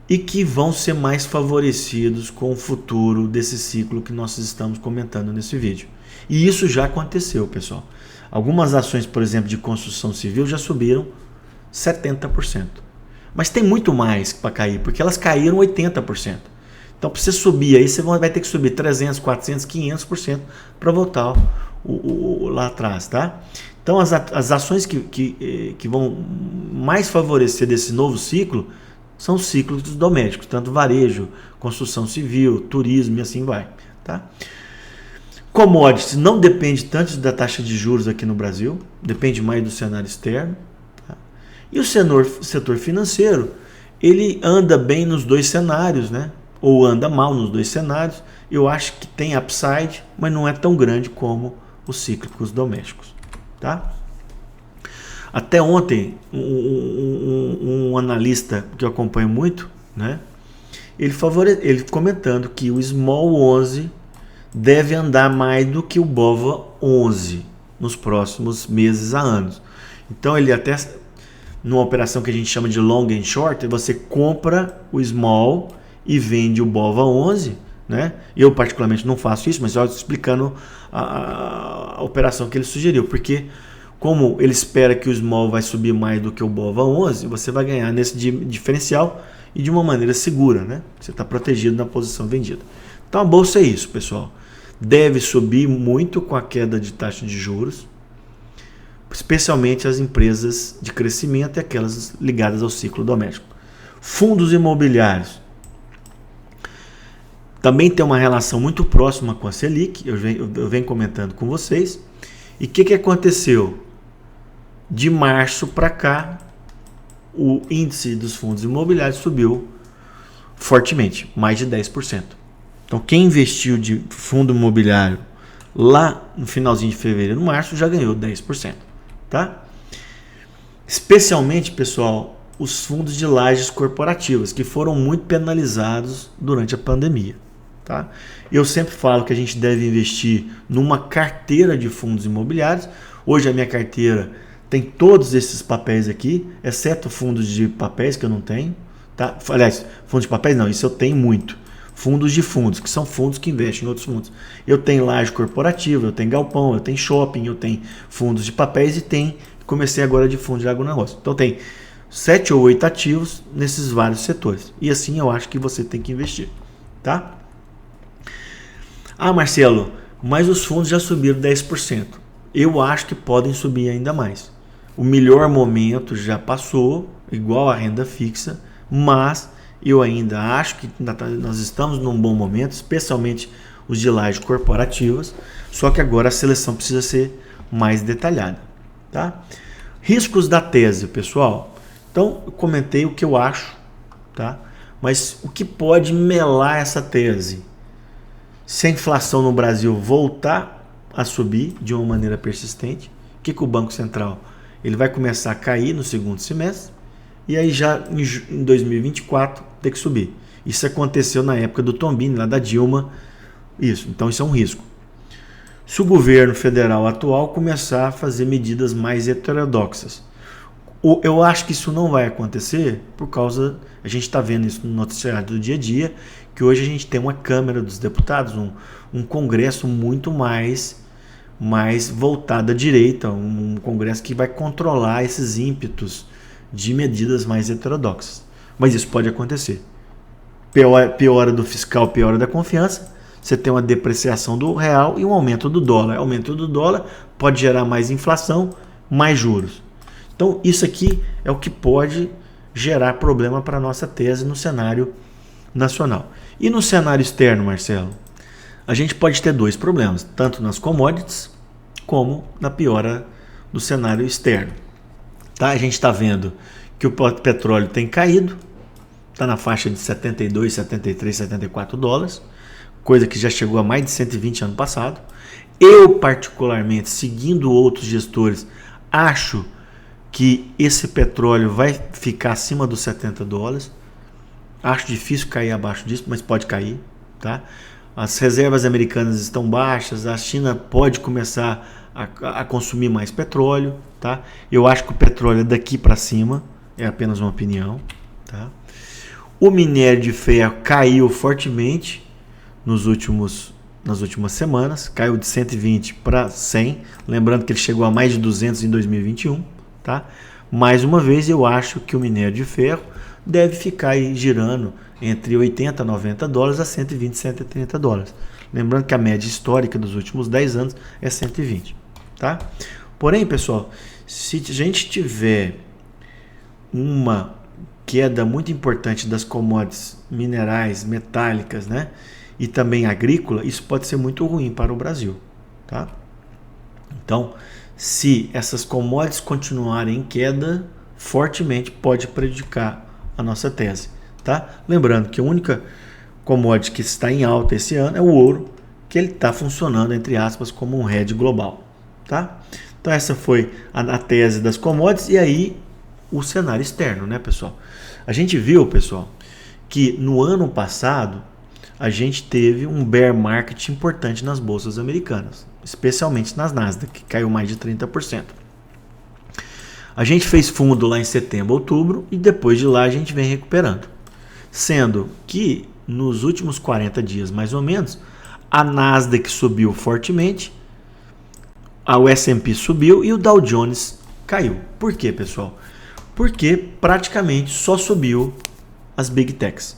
E que vão ser mais favorecidos com o futuro desse ciclo que nós estamos comentando nesse vídeo. E isso já aconteceu, pessoal. Algumas ações, por exemplo, de construção civil já subiram 70%. Mas tem muito mais para cair, porque elas caíram 80%. Então, para você subir aí, você vai ter que subir 300%, 400%, 500% para voltar lá atrás, tá? Então, as ações que vão mais favorecer desse novo ciclo são os ciclos domésticos, tanto varejo, construção civil, turismo e assim vai, tá? Commodities não depende tanto da taxa de juros aqui no Brasil, depende mais do cenário externo. E o setor financeiro, ele anda bem nos dois cenários, né? Ou anda mal nos dois cenários. Eu acho que tem upside, mas não é tão grande como os cíclicos domésticos, tá? Até ontem, um analista que eu acompanho muito, né? Ele comentando que o Small 11 deve andar mais do que o BOVA 11 nos próximos meses a anos. Então ele até, numa operação que a gente chama de long and short, você compra o small e vende o BOVA 11, né? Eu particularmente não faço isso, mas eu estou explicando a operação que ele sugeriu, porque como ele espera que o small vai subir mais do que o BOVA 11, você vai ganhar nesse diferencial e de uma maneira segura, né? Você está protegido na posição vendida. Então a bolsa é isso, pessoal. Deve subir muito com a queda de taxa de juros, especialmente as empresas de crescimento e aquelas ligadas ao ciclo doméstico. Fundos imobiliários também tem uma relação muito próxima com a Selic, eu venho comentando com vocês. E o que aconteceu? De março para cá, o índice dos fundos imobiliários subiu fortemente, mais de 10%. Então, quem investiu de fundo imobiliário lá no finalzinho de fevereiro, março, já ganhou 10%, tá? Especialmente, pessoal, os fundos de lajes corporativas, que foram muito penalizados durante a pandemia, tá? Eu sempre falo que a gente deve investir numa carteira de fundos imobiliários. Hoje a minha carteira tem todos esses papéis aqui, exceto fundos de papéis que eu não tenho, tá? Aliás, fundos de papéis não, isso eu tenho muito. Fundos de fundos, que são fundos que investem em outros fundos. Eu tenho laje corporativa, eu tenho galpão, eu tenho shopping, eu tenho fundos de papéis e comecei agora de fundo de agronegócio. Então tem 7 ou 8 ativos nesses vários setores. E assim eu acho que você tem que investir, tá? Ah, Marcelo, mas os fundos já subiram 10%. Eu acho que podem subir ainda mais. O melhor momento já passou, igual a renda fixa, mas eu ainda acho que nós estamos num bom momento, especialmente os de lajes corporativas, só que agora a seleção precisa ser mais detalhada, tá? Riscos da tese, pessoal. Então, eu comentei o que eu acho, tá? Mas o que pode melar essa tese? Se a inflação no Brasil voltar a subir de uma maneira persistente, o que o Banco Central ele vai começar a cair no segundo semestre e aí já em 2024 ter que subir. Isso aconteceu na época do Tombini, lá da Dilma. Então isso é um risco. Se o governo federal atual começar a fazer medidas mais heterodoxas, eu acho que isso não vai acontecer por causa, a gente está vendo isso no noticiário do dia a dia, que hoje a gente tem uma Câmara dos Deputados, um Congresso muito mais voltado à direita, um Congresso que vai controlar esses ímpetos de medidas mais heterodoxas. Mas isso pode acontecer. Piora do fiscal, piora da confiança, você tem uma depreciação do real e um aumento do dólar. Aumento do dólar pode gerar mais inflação, mais juros. Então isso aqui é o que pode gerar problema para a nossa tese no cenário nacional. E no cenário externo, Marcelo, a gente pode ter dois problemas, tanto nas commodities como na piora do cenário externo. Tá? A gente está vendo que o petróleo tem caído, está na faixa de 72, 73, 74 dólares, coisa que já chegou a mais de 120 ano passado. Eu, particularmente, seguindo outros gestores, acho que esse petróleo vai ficar acima dos 70 dólares. Acho difícil cair abaixo disso, mas pode cair. Tá? As reservas americanas estão baixas, a China pode começar a consumir mais petróleo. Tá? Eu acho que o petróleo é daqui para cima, é apenas uma opinião. Tá? O minério de ferro caiu fortemente nas últimas semanas, caiu de 120 para 100, lembrando que ele chegou a mais de 200 em 2021. Tá? Mais uma vez, eu acho que o minério de ferro deve ficar aí girando entre 80 a 90 dólares a 120, 130 dólares. Lembrando que a média histórica dos últimos 10 anos é 120. Tá? Porém, pessoal, se a gente tiver uma queda muito importante das commodities minerais, metálicas, né, e também agrícola, isso pode ser muito ruim para o Brasil. Tá? Então, se essas commodities continuarem em queda fortemente, pode prejudicar a nossa tese. Tá? Lembrando que a única commodity que está em alta esse ano é o ouro, que ele está funcionando, entre aspas, como um hedge global. Tá? Então essa foi a tese das commodities e aí o cenário externo, né, pessoal? A gente viu, pessoal, que no ano passado a gente teve um bear market importante nas bolsas americanas, especialmente nas Nasdaq, que caiu mais de 30%. A gente fez fundo lá em setembro, outubro e depois de lá a gente vem recuperando. Sendo que nos últimos 40 dias, mais ou menos, a Nasdaq subiu fortemente, a S&P subiu e o Dow Jones caiu. Por quê, pessoal? Porque praticamente só subiu as Big Techs.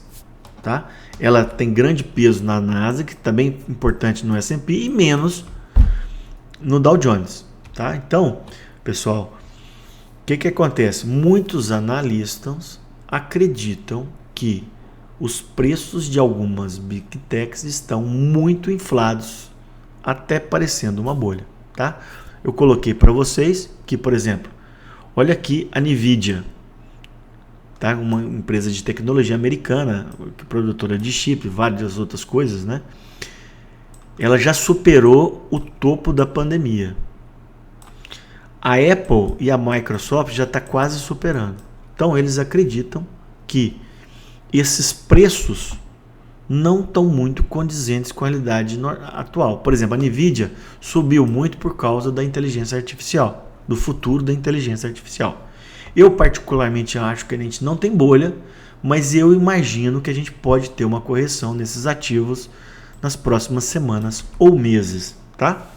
Tá? Ela tem grande peso na Nasdaq, também importante no S&P e menos no Dow Jones. Tá? Então, pessoal, o que acontece? Muitos analistas acreditam que os preços de algumas Big Techs estão muito inflados, até parecendo uma bolha. Tá? Eu coloquei para vocês que, por exemplo, olha aqui a Nvidia. tá? Uma empresa de tecnologia americana, produtora de chip, várias outras coisas, né? Ela já superou o topo da pandemia. A Apple e a Microsoft já está quase superando. Então eles acreditam que esses preços não estão muito condizentes com a realidade atual. Por exemplo, a Nvidia subiu muito por causa da inteligência artificial, do futuro da inteligência artificial. Eu particularmente acho que a gente não tem bolha, mas eu imagino que a gente pode ter uma correção nesses ativos nas próximas semanas ou meses, tá?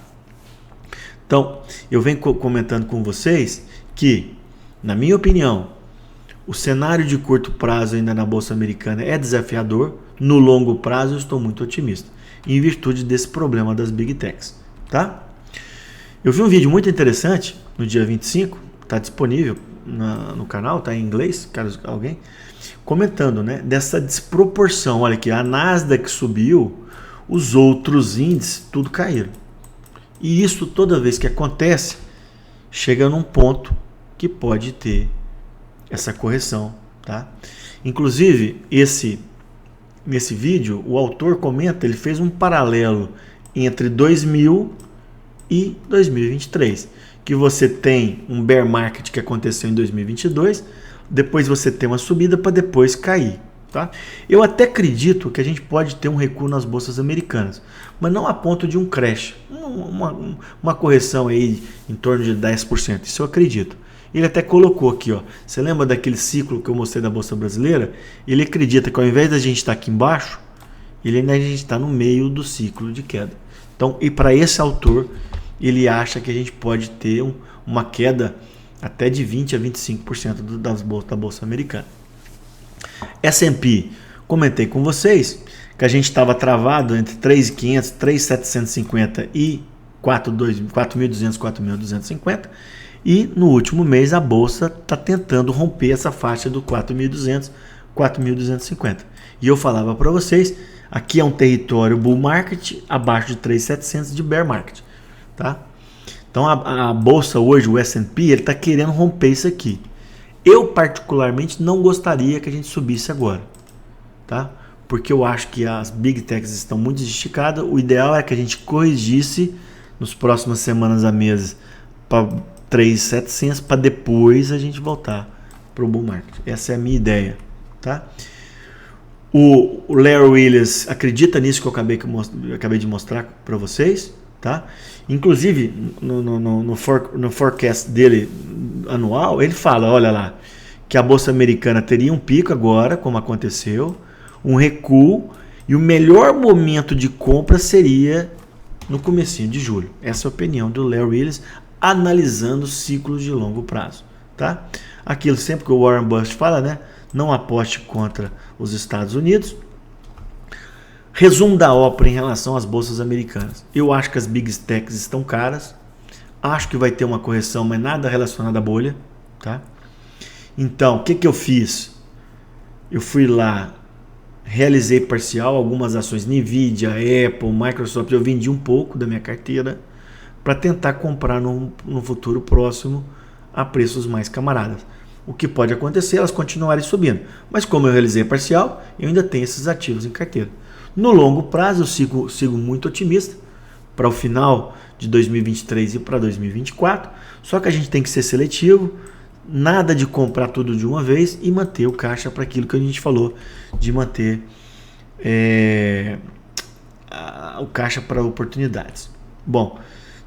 Então, eu venho comentando com vocês que, na minha opinião, o cenário de curto prazo ainda na Bolsa Americana é desafiador. No longo prazo eu estou muito otimista, em virtude desse problema das Big Techs, tá? Eu vi um vídeo muito interessante no dia 25, está disponível no canal, está em inglês, caso alguém, comentando, né, dessa desproporção. Olha aqui, a Nasdaq subiu, os outros índices tudo caíram. E isso toda vez que acontece, chega num ponto que pode ter essa correção, tá? Inclusive, nesse vídeo, o autor comenta, ele fez um paralelo entre 2000 e 2023, que você tem um bear market que aconteceu em 2022, depois você tem uma subida para depois cair, tá? Eu até acredito que a gente pode ter um recuo nas bolsas americanas, mas não a ponto de um crash, uma correção aí em torno de 10%, isso eu acredito. Ele até colocou aqui, ó. Você lembra daquele ciclo que eu mostrei da Bolsa Brasileira? Ele acredita que ao invés da gente estar aqui embaixo, a gente está no meio do ciclo de queda. Então, e para esse autor, ele acha que a gente pode ter uma queda até de 20 a 25% da Bolsa Americana. S&P, comentei com vocês que a gente estava travado entre 3.500, 3.750 e 4.200, 4.250. E no último mês a Bolsa está tentando romper essa faixa do 4.200, 4.250. E eu falava para vocês, aqui é um território bull market, abaixo de 3.700 de bear market. Tá? Então a Bolsa hoje, o S&P, ele está querendo romper isso aqui. Eu particularmente não gostaria que a gente subisse agora. Tá? Porque eu acho que as Big Techs estão muito esticadas. O ideal é que a gente corrigisse nos próximas semanas a meses para 3.700 para depois a gente voltar para o bull market. Essa é a minha ideia, tá? O Larry Williams acredita nisso que eu acabei de mostrar para vocês, tá? Inclusive no forecast dele anual, ele fala, olha lá, que a Bolsa Americana teria um pico agora, como aconteceu, um recuo, e o melhor momento de compra seria no comecinho de julho. Essa é a opinião do Larry Williams, analisando ciclos de longo prazo, tá? Aquilo sempre que o Warren Buffett fala, né? Não aposte contra os Estados Unidos. Resumo da ópera em relação às bolsas americanas. Eu acho que as Big Techs estão caras. Acho que vai ter uma correção, mas nada relacionado à bolha, tá? Então, o que eu fiz? Eu fui lá, realizei parcial algumas ações Nvidia, Apple, Microsoft. Eu vendi um pouco da minha carteira para tentar comprar no futuro próximo a preços mais camaradas. O que pode acontecer é elas continuarem subindo. Mas como eu realizei parcial, eu ainda tenho esses ativos em carteira. No longo prazo, eu sigo muito otimista para o final de 2023 e para 2024. Só que a gente tem que ser seletivo, nada de comprar tudo de uma vez e manter o caixa para aquilo que a gente falou, de manter o caixa para oportunidades. Bom,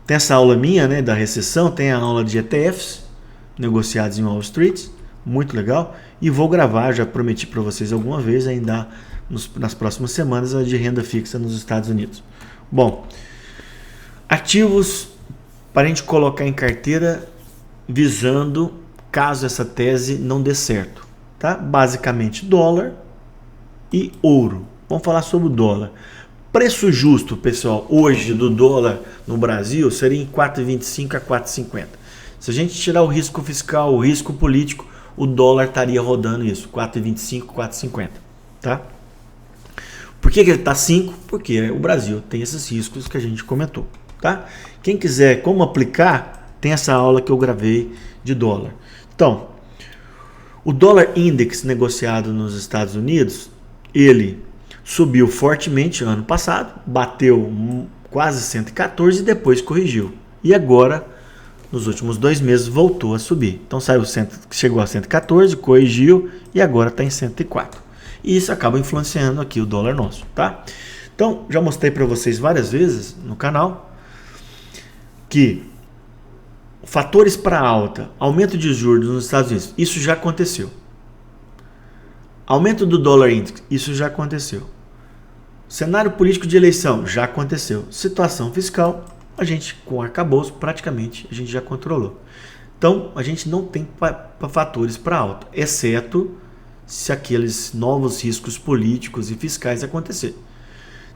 tem essa aula minha, né, da recessão, tem a aula de ETFs negociados em Wall Street, muito legal, e vou gravar, já prometi para vocês alguma vez, ainda nas próximas semanas, a de renda fixa nos Estados Unidos. Bom, ativos para a gente colocar em carteira visando caso essa tese não dê certo, tá? Basicamente dólar e ouro. Vamos falar sobre o dólar. Preço justo, pessoal, hoje do dólar no Brasil seria em 4,25 a 4,50. Se a gente tirar o risco fiscal, o risco político, o dólar estaria rodando isso, 4,25, 4,50, tá? Por que ele está 5? Porque o Brasil tem esses riscos que a gente comentou, tá? Quem quiser como aplicar, tem essa aula que eu gravei de dólar. Então, O dólar index negociado nos Estados Unidos, ele subiu fortemente ano passado, bateu quase 114 e depois corrigiu. E agora, nos últimos 2 meses, voltou a subir. Então chegou a 114, corrigiu e agora está em 104. E isso acaba influenciando aqui o dólar nosso, tá? Então, já mostrei para vocês várias vezes no canal que fatores para alta, aumento de juros nos Estados Unidos, isso já aconteceu. Aumento do dólar índice, isso já aconteceu. Cenário político de eleição, já aconteceu. Situação fiscal, a gente com arcabouço praticamente a gente já controlou. Então, a gente não tem fatores para alta, exceto se aqueles novos riscos políticos e fiscais acontecerem.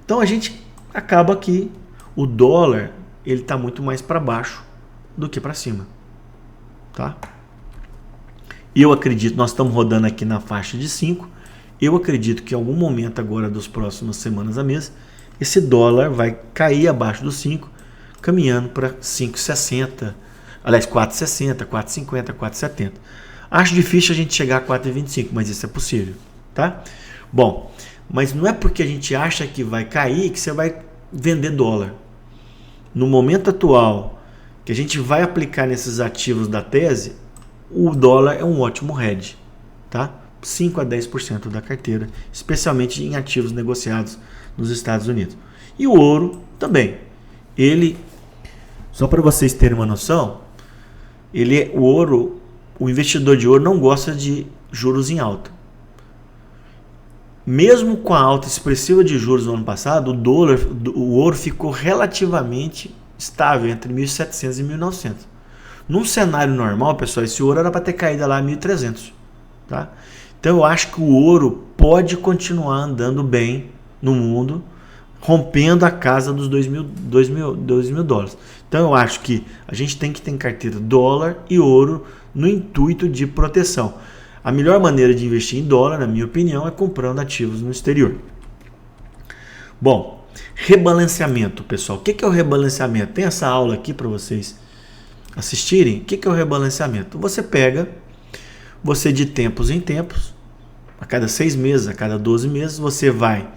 Então, a gente acaba que o dólar ele está muito mais para baixo do que para cima, tá? E eu acredito, nós estamos rodando aqui na faixa de 5, eu acredito que em algum momento agora das próximas semanas a mês, esse dólar vai cair abaixo dos 5, caminhando para 5,60, aliás 4,60, 4,50, 4,70. Acho difícil a gente chegar a 4,25, mas isso é possível, tá? Bom, mas não é porque a gente acha que vai cair que você vai vender dólar. No momento atual, que a gente vai aplicar nesses ativos da tese, o dólar é um ótimo hedge, tá? 5 a 10% da carteira, especialmente em ativos negociados nos Estados Unidos. E o ouro também. Ele, só para vocês terem uma noção, o investidor de ouro não gosta de juros em alta. Mesmo com a alta expressiva de juros no ano passado, o ouro ficou relativamente estável entre 1.700 e 1.900. Num cenário normal, pessoal, esse ouro era para ter caído lá a 1.300, tá? Então eu acho que o ouro pode continuar andando bem no mundo, rompendo a casa dos 2 mil dólares. Então eu acho que a gente tem que ter em carteira dólar e ouro no intuito de proteção. A melhor maneira de investir em dólar, na minha opinião, é comprando ativos no exterior. Bom, rebalanceamento, pessoal. O que é o rebalanceamento? Tem essa aula aqui para vocês assistirem. O que é o rebalanceamento? Você de tempos em tempos, a cada 6 meses, a cada 12 meses, você vai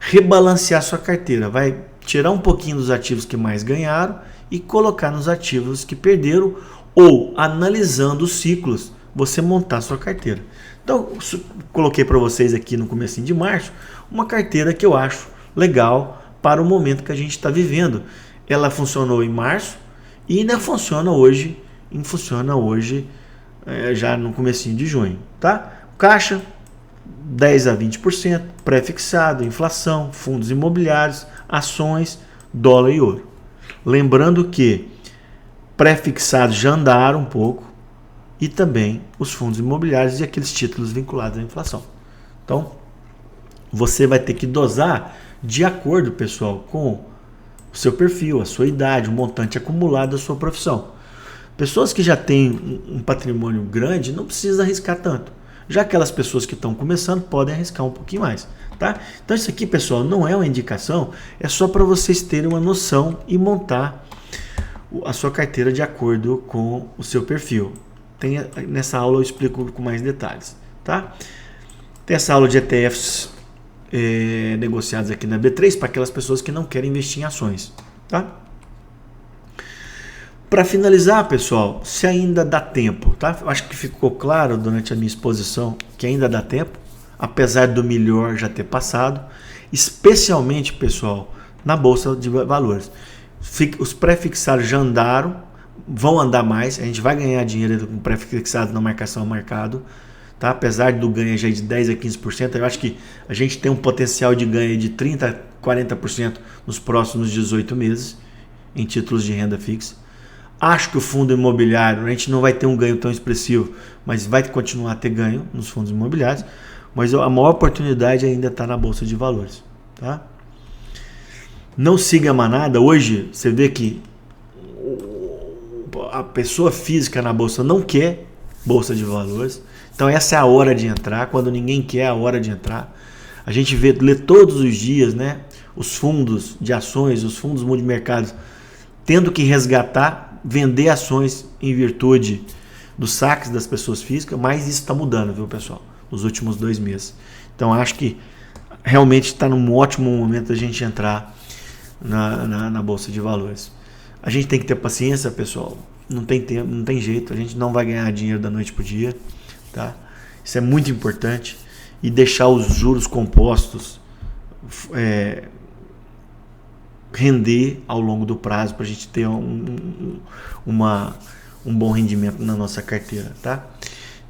rebalancear sua carteira, vai tirar um pouquinho dos ativos que mais ganharam e colocar nos ativos que perderam, ou analisando os ciclos, você montar sua carteira. Então, coloquei para vocês aqui no comecinho de março uma carteira que eu acho legal para o momento que a gente está vivendo. Ela funcionou em março e ainda funciona hoje já no comecinho de junho, tá? Caixa 10 a 20%, pré-fixado, inflação, fundos imobiliários, ações, dólar e ouro. Lembrando que pré-fixados já andaram um pouco e também os fundos imobiliários e aqueles títulos vinculados à inflação. Então, você vai ter que dosar de acordo, pessoal, com o seu perfil, a sua idade, o montante acumulado da sua profissão. Pessoas que já têm um patrimônio grande não precisam arriscar tanto. Já aquelas pessoas que estão começando podem arriscar um pouquinho mais, tá? Então isso aqui, pessoal, não é uma indicação, é só para vocês terem uma noção e montar a sua carteira de acordo com o seu perfil. Nessa aula eu explico com mais detalhes, tá? Tem essa aula de ETFs negociados aqui na B3 para aquelas pessoas que não querem investir em ações, tá? Para finalizar, pessoal, se ainda dá tempo, tá? Eu acho que ficou claro durante a minha exposição que ainda dá tempo, apesar do melhor já ter passado, especialmente, pessoal, na Bolsa de Valores. Os pré-fixados já andaram, vão andar mais, a gente vai ganhar dinheiro com pré-fixados na marcação ao mercado, tá? Apesar do ganho já de 10 a 15%, eu acho que a gente tem um potencial de ganho de 30 a 40% nos próximos 18 meses em títulos de renda fixa. Acho que o fundo imobiliário, a gente não vai ter um ganho tão expressivo, mas vai continuar a ter ganho nos fundos imobiliários, mas a maior oportunidade ainda está na Bolsa de Valores, tá? Não siga a manada. Hoje você vê que a pessoa física na Bolsa não quer Bolsa de Valores, então essa é a hora de entrar. Quando ninguém quer, é a hora de entrar. A gente lê todos os dias, né, os fundos de ações, os fundos multimercados tendo que resgatar, vender ações em virtude dos saques das pessoas físicas, mas isso está mudando, viu, pessoal? Nos últimos 2 meses. Então acho que realmente está num ótimo momento a gente entrar na Bolsa de Valores. A gente tem que ter paciência, pessoal. Não tem tempo, não tem jeito. A gente não vai ganhar dinheiro da noite para o dia, tá? Isso é muito importante. E deixar os juros compostos render ao longo do prazo para a gente ter um bom rendimento na nossa carteira, tá?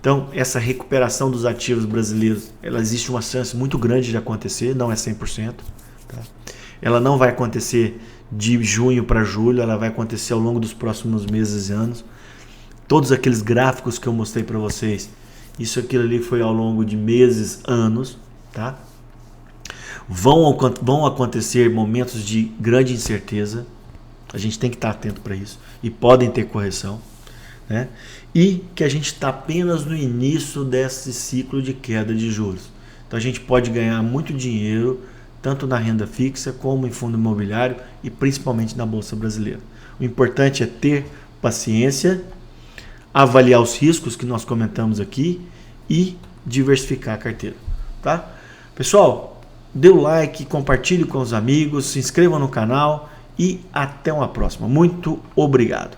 Então, essa recuperação dos ativos brasileiros, ela existe uma chance muito grande de acontecer, não é 100%. Tá? Ela não vai acontecer de junho para julho, ela vai acontecer ao longo dos próximos meses e anos. Todos aqueles gráficos que eu mostrei para vocês, aquilo ali foi ao longo de meses, anos, tá? Vão acontecer momentos de grande incerteza, a gente tem que estar atento para isso, e podem ter correção, né? E que a gente está apenas no início desse ciclo de queda de juros. Então a gente pode ganhar muito dinheiro, tanto na renda fixa como em fundo imobiliário e principalmente na Bolsa Brasileira. O importante é ter paciência, avaliar os riscos que nós comentamos aqui e diversificar a carteira, tá? Pessoal, dê o like, compartilhe com os amigos, se inscreva no canal e até uma próxima. Muito obrigado.